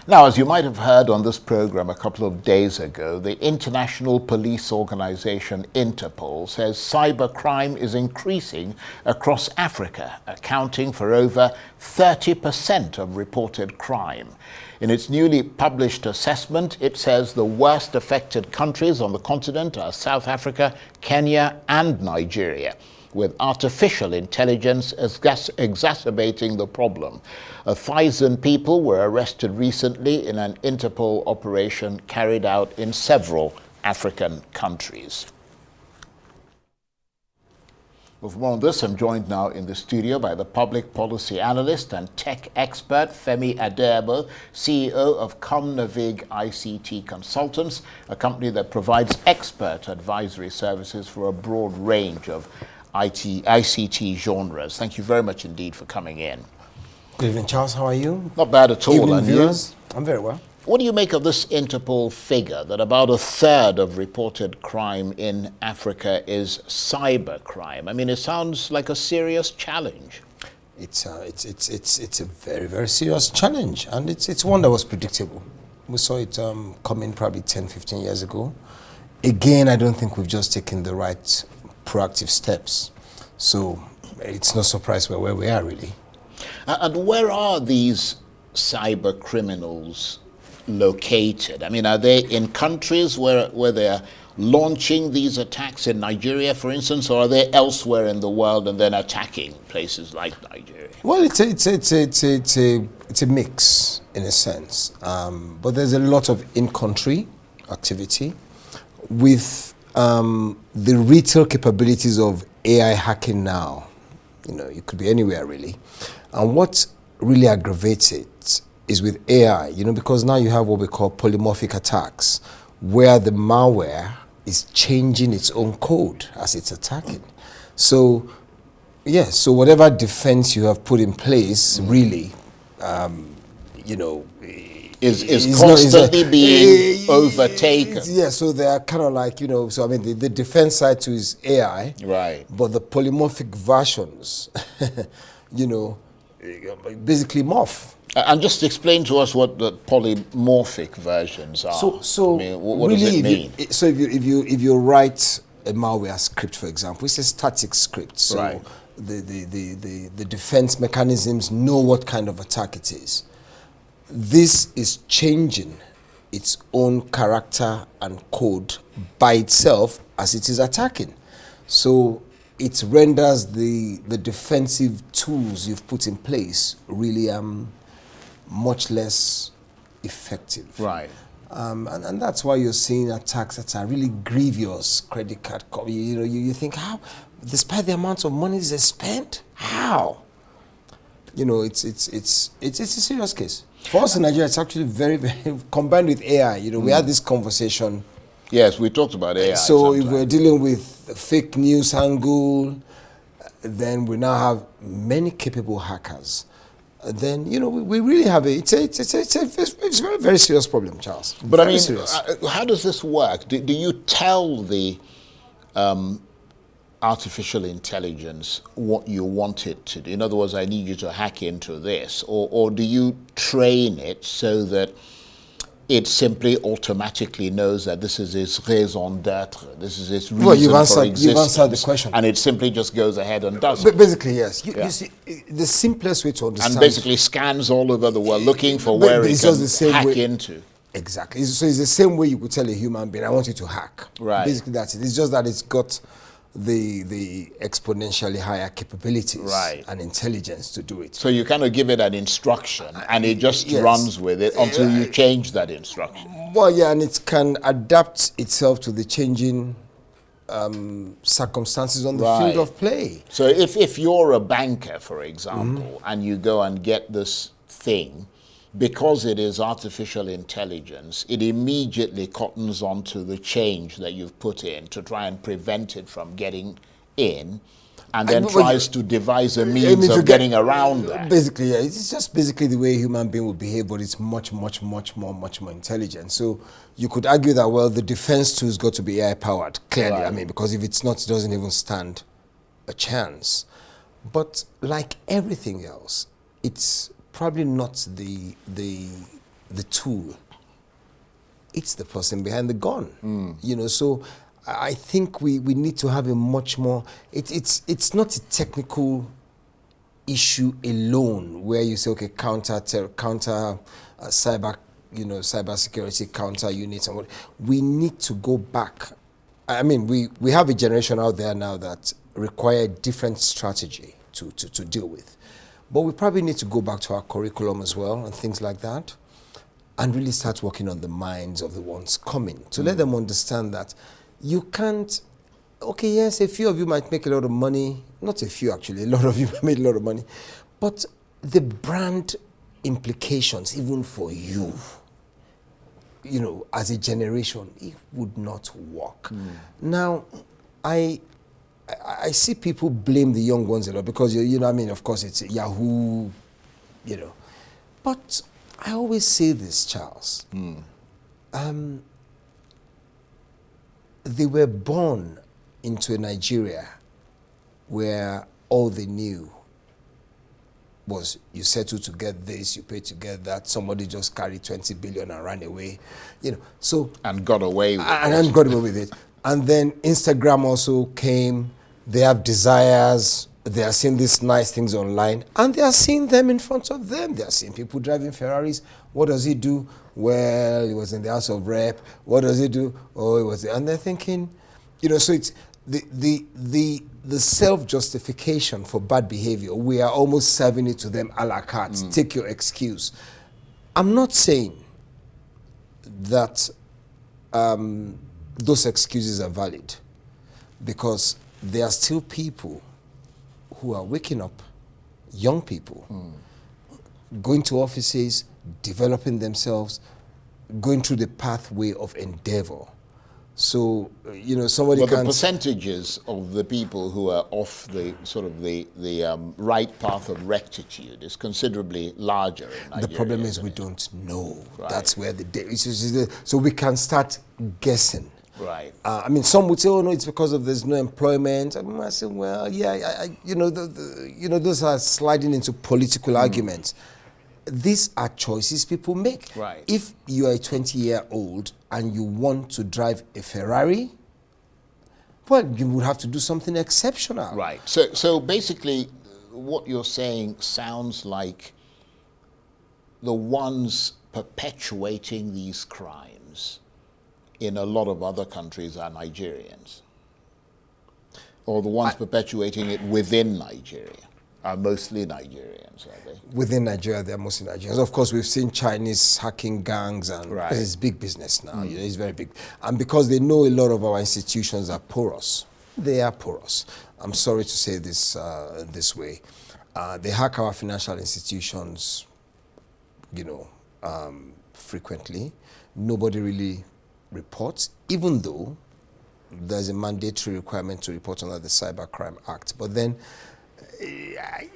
Now, as you might have heard on this program a couple of days ago, the international police organization Interpol says cybercrime is increasing across Africa, accounting for over 30% of reported crime. In its newly published assessment, it says the worst affected countries on the continent are South Africa, Kenya, and Nigeria, with artificial intelligence exacerbating the problem. 1,000 people were arrested recently in an Interpol operation carried out in several African countries. Well, for more on this, I'm joined now in the studio by the public policy analyst and tech expert, Femi Adeagbo, CEO of Comnavig ICT Consultants, a company that provides expert advisory services for a broad range of ICT genres. Thank you very much indeed for coming in. Good evening, Charles. How are you? Not bad at all. Evening, viewers. I'm very well. What do you make of this Interpol figure that about a third of reported crime in Africa is cybercrime? I mean, it sounds like a serious challenge. It's a very, very serious challenge, and it's one that was predictable. We saw it coming probably 10, 15 years ago. Again, I don't think we've just taken the right proactive steps. So it's no surprise where we are, really. And where are these cyber criminals located? I mean, are they in countries where they're launching these attacks, in Nigeria, for instance, or are they elsewhere in the world and then attacking places like Nigeria? Well, it's a mix in a sense, but there's a lot of in-country activity with the retail capabilities of AI hacking now. You know, it could be anywhere really. And what really aggravates it is with AI, you know, because now you have what we call polymorphic attacks, where the malware is changing its own code as it's attacking. So, yes, so whatever defense you have put in place, really, you know, is constantly being overtaken. Yeah, so they are kind of like, you know, so I mean, the defense side too is AI. Right. But the polymorphic versions, you know, basically morph. And just explain to us what the polymorphic versions are. So I mean, what really, does it mean? If you write a malware script, for example, it's a static script. So right. the defense mechanisms know what kind of attack it is. This is changing its own character and code by itself as it is attacking. So it renders the defensive tools you've put in place really much less effective. Right. And that's why you're seeing attacks that are really grievous. Credit card, you know, you think, how, despite the amount of money they spent, how? You know, it's a serious case. For us in Nigeria, it's actually very, very, combined with AI, you know, we had this conversation. Yes, we talked about AI. So if we're dealing with fake news angle, then we now have many capable hackers. Then, you know, we really have it's a very, very serious problem, Charles. But very I mean, serious. How does this work? Do you tell the artificial intelligence what you want it to do? In other words, I need you to hack into this, or do you train it so that it simply automatically knows that this is its raison d'etre, this is its reason for existence, you've answered the question, and it simply just goes ahead and does it. Basically, yes. You see, the simplest way to understand, and basically scans all over the world looking for where it can hack into. Exactly. So it's the same way you could tell a human being, I want you to hack. Right. Basically, that's it. It's just that it's got the exponentially higher capabilities and intelligence to do it. So you kind of give it an instruction and it just runs with it until you change that instruction. Well, yeah, and it can adapt itself to the changing circumstances on the field of play. So if you're a banker, for example, and you go and get this thing, because it is artificial intelligence, it immediately cottons onto the change that you've put in to try and prevent it from getting in, and then tries to devise a means of getting around that. Basically, yeah, it's just basically the way a human being would behave, but it's much more intelligent. So you could argue that, well, the defense tool's got to be AI powered, clearly. Right. I mean, because if it's not, it doesn't even stand a chance. But like everything else, it's probably not the the tool. It's the person behind the gun. You know, so I think we need to have a much more, it's not a technical issue alone where you say, okay, counter cyber, you know, cyber security counter units and what. We need to go back. I mean, we have a generation out there now that require a different strategy to deal with. But we probably need to go back to our curriculum as well and things like that, and really start working on the minds of the ones coming, to let them understand that you can't, okay, yes, a few of you might make a lot of money, not a few actually, a lot of you made a lot of money, but the brand implications, even for you, you know, as a generation, it would not work. Now, I see people blame the young ones a lot because, you know, I mean, of course, it's Yahoo, you know. But I always say this, Charles. They were born into a Nigeria where all they knew was you settle to get this, you pay to get that, somebody just carried 20 billion and ran away, you know. So and got away with it. And got away with it. And then Instagram also came. They have desires. They are seeing these nice things online, and they are seeing them in front of them. They are seeing people driving Ferraris. What does he do? Well, he was in the House of Rep. What does he do? Oh, he was there. And they're thinking, you know, so it's the self-justification for bad behavior. We are almost serving it to them a la carte. Take your excuse. I'm not saying that those excuses are valid, because there are still people who are waking up, young people, going to offices, developing themselves, going through the pathway of endeavor. So, you know, somebody But can't... the percentages of the people who are off the sort of the right path of rectitude is considerably larger in Nigeria. The problem is we don't know. Right. That's where so we can start guessing. Right. I mean, some would say, "Oh no, it's because of there's no employment." I say, "Well, yeah, you know, you know, those are sliding into political arguments. These are choices people make. Right. If you are a 20-year-old and you want to drive a Ferrari, well, you would have to do something exceptional. Right. So basically, what you're saying sounds like the ones perpetuating these crimes in a lot of other countries are Nigerians, or the ones perpetuating it within Nigeria are mostly Nigerians, are they? Within Nigeria, they're mostly Nigerians. Of course, we've seen Chinese hacking gangs, and Right. because it's big business now, you know, it's very big. And because they know a lot of our institutions are porous, they are porous. I'm sorry to say this this way. They hack our financial institutions, you know, frequently. Nobody really reports, even though there's a mandatory requirement to report under the Cybercrime Act. But then,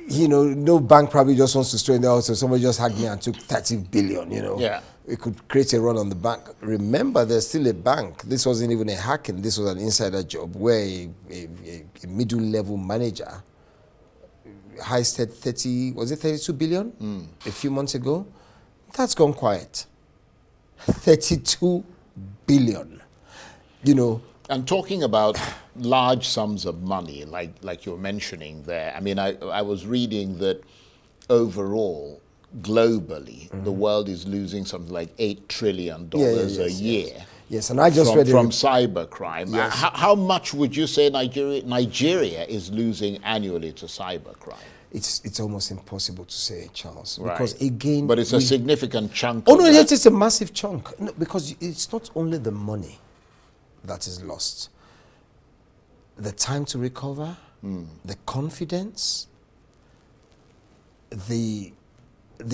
you know, no bank probably just wants to store in the house. So somebody just hacked me and took 30 billion, you know. Yeah. It could create a run on the bank. Remember, there's still a bank. This wasn't even a hacking. This was an insider job where a middle-level manager heisted 32 billion a few months ago? That's gone quiet. 32 billion, you know. And talking about large sums of money, like you're mentioning there, I mean, I was reading that overall, globally, the world is losing something like $8 trillion a year. Yes, and I just read from cybercrime. Yes. How much would you say Nigeria is losing annually to cybercrime? It's almost impossible to say, Charles, Right. because again, but it's a significant chunk. Oh of no, that. yes, it's a massive chunk. No, because it's not only the money that is lost. The time to recover, the confidence, the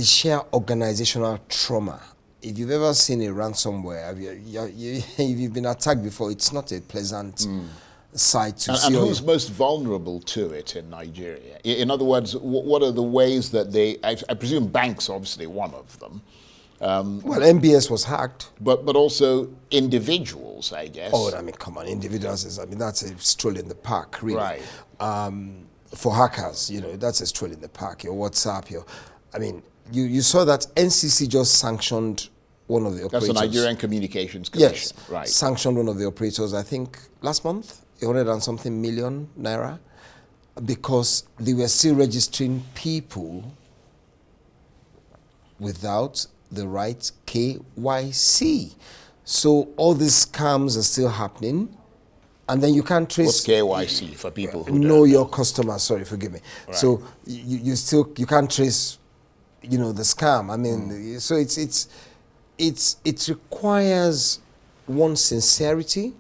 sheer organizational trauma. If you've ever seen a ransomware, if you've been attacked before, it's not a pleasant sight to see. And who's most vulnerable to it in Nigeria? In other words, what are the ways that they? I presume banks, obviously, one of them. Well, MBS was hacked. But also individuals, I guess. Oh, I mean, come on, individuals. That's a stroll in the park, really. Right. For hackers, you know, that's a stroll in the park. Your WhatsApp, I mean, you saw that NCC just sanctioned one of the operators. That's the Nigerian Communications Commission. Yes, right. Sanctioned one of the operators, I think, last month, 100 and something million naira, because they were still registering people without the right KYC. So all these scams are still happening, and then you can't trace. What's KYC for people who know don't your customer? Sorry, forgive me. Right. So you can't trace, the scam. I mean, so it requires one sincerity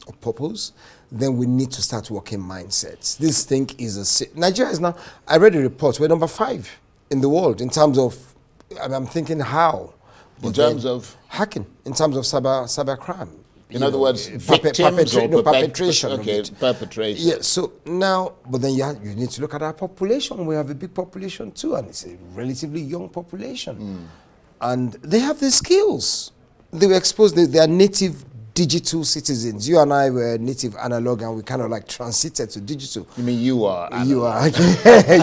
of purpose. Then we need to start working mindsets. This thing is Nigeria is now. I read a report. We're number 5 in the world in terms of. I'm thinking how. In terms of hacking, in terms of cybercrime. In other words, victims or perpetration. Okay, perpetration. Yeah. So now, but then you need to look at our population. We have a big population too, and it's a relatively young population, and they have the skills. They were exposed. They are native digital citizens. You and I were native analog, and we kind of like transited to digital. You mean you are? Analog. You are.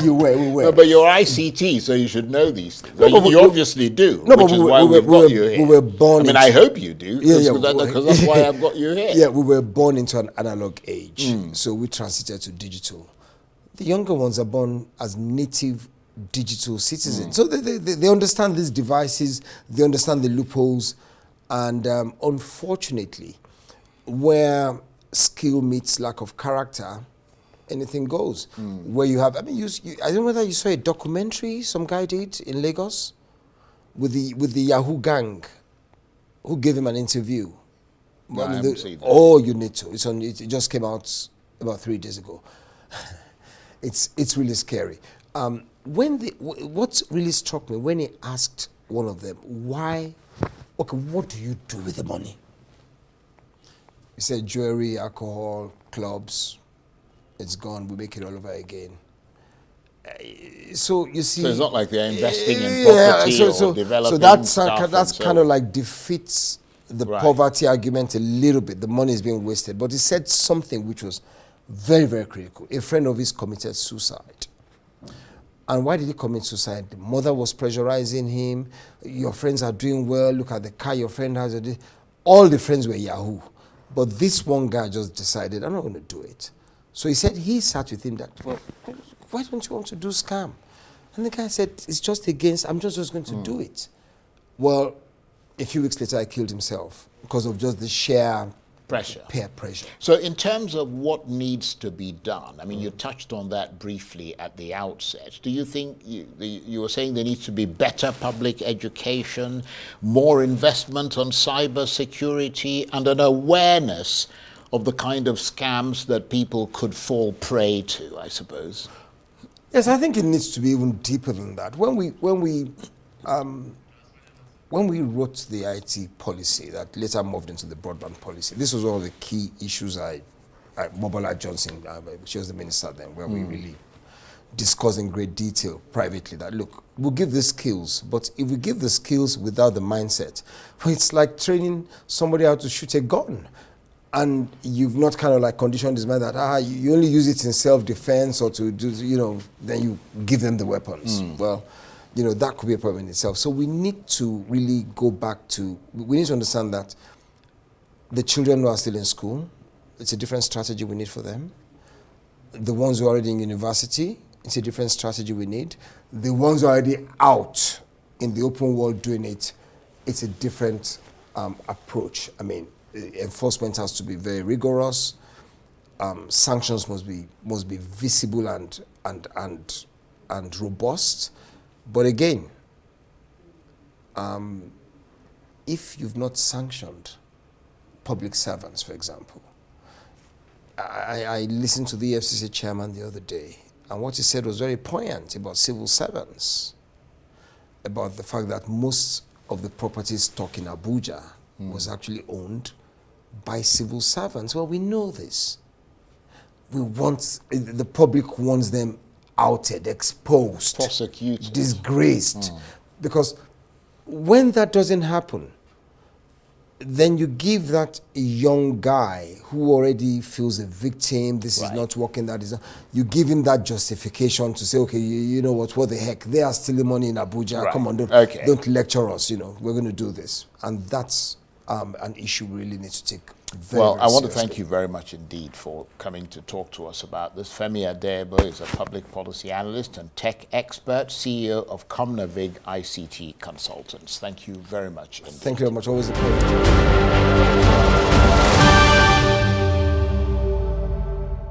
You were. We were. No, but you're ICT, so you should know these things. No, you obviously do. No, which but is why we've got you here. We were born. I mean, I hope you do. Because that's why I've got you here. Yeah, we were born into an analog age, so we transited to digital. The younger ones are born as native digital citizens, so they understand these devices, they understand the loopholes. And unfortunately, where skill meets lack of character, anything goes. Where you have, I don't know whether you saw a documentary some guy did in Lagos with the Yahoo gang, who gave him an interview. No, I haven't seen that. Oh, you need to. It just came out about 3 days ago. It's really scary. What really struck me when he asked one of them, why? Okay, what do you do with the money? He said jewelry, alcohol, clubs. It's gone. We make it all over again. So you see, so it's not like they're investing in property or developing so that's kind of like defeats the poverty argument a little bit. The money is being wasted. But he said something which was very, very critical. A friend of his committed suicide. And why did he commit suicide? The mother was pressurizing him. Your friends are doing well. Look at the car your friend has. All the friends were Yahoo. But this one guy just decided, I'm not going to do it. So he said, he sat with him that, well, why don't you want to do scam? And the guy said, it's just against, I'm just going to do it. Well, a few weeks later, he killed himself because of just the sheer peer pressure. So in terms of what needs to be done, I mean, you touched on that briefly at the outset. Do you think, you were saying there needs to be better public education, more investment on cyber security, and an awareness of the kind of scams that people could fall prey to, I suppose? Yes, I think it needs to be even deeper than that. When we wrote the IT policy that later moved into the broadband policy, this was one of the key issues Mobola Johnson, she was the minister then, where we really discussed in great detail privately that, look, we'll give the skills, but if we give the skills without the mindset, well, it's like training somebody how to shoot a gun. And you've not kind of like conditioned his mind that, you only use it in self-defense or to do, then you give them the weapons. Well, that could be a problem in itself. So we need to really go back to, we need to understand that the children who are still in school, it's a different strategy we need for them. The ones who are already in university, it's a different strategy we need. The ones who are already out in the open world doing it, it's a different approach. I mean, enforcement has to be very rigorous. Sanctions must be visible and robust. But again, if you've not sanctioned public servants, for example, I listened to the EFCC chairman the other day, and what he said was very poignant about civil servants, about the fact that most of the property stock in Abuja was actually owned by civil servants. Well, we know this. The public wants them outed, exposed, prosecuted, disgraced. Because when that doesn't happen, then you give that young guy who already feels a victim, this is not working, that is not, you give him that justification to say, okay, you know what the heck, they are stealing money in Abuja, come on, don't lecture us, you know, we're going to do this. And that's an issue we really need to take very, well, very I want to seriously. thank you very much indeed for coming to talk to us about this. Femi Adeagbo is a public policy analyst and tech expert, CEO of Comnavig ICT Consultants. Thank you very much indeed. Thank you very much, always a pleasure.